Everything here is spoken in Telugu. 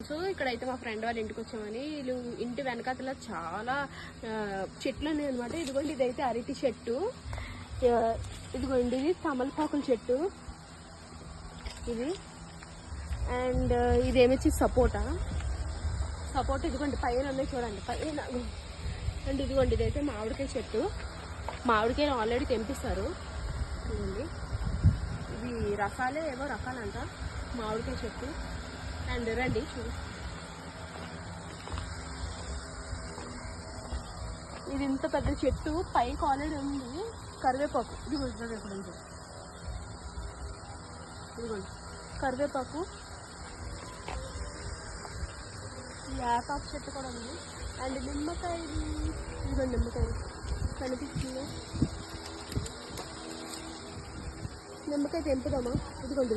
సో ఇక్కడైతే మా ఫ్రెండ్ వాళ్ళ ఇంటికి వచ్చామని. వీళ్ళు ఇంటి వెనకాతల చాలా చెట్లు ఉన్నాయి అనమాట. ఇదిగోండి ఇదైతే అరటి చెట్టు, ఇదిగోండి ఇది తమలపాకుల చెట్టు ఇది, అండ్ ఇదేమొచ్చి సపోటా. ఇదిగోండి పైన ఉన్నాయి చూడండి పైన. అండ్ ఇదిగోండి ఇదైతే మామిడికాయ చెట్టు. మామిడికాయలు ఆల్రెడీ తెంపిస్తారు. ఇదిగోండి ఇది రకాలే, ఏవో రకాలంట మామిడికాయ చెట్టు. అండ్ రండి ఇది ఇంత పెద్ద చెట్టు, పైకి ఆల్రెడీ ఉంది కరివేపాకు. ఇదిగోండి ఇదిగోండి కరివేపాకు, వేపాకు చెట్టు కూడా ఉంది. అండ్ నిమ్మకాయలు, ఇదిగోండి నిమ్మకాయలు కనిపిస్తుంది. నిమ్మకాయ తెంపుదామా? ఇదిగోండి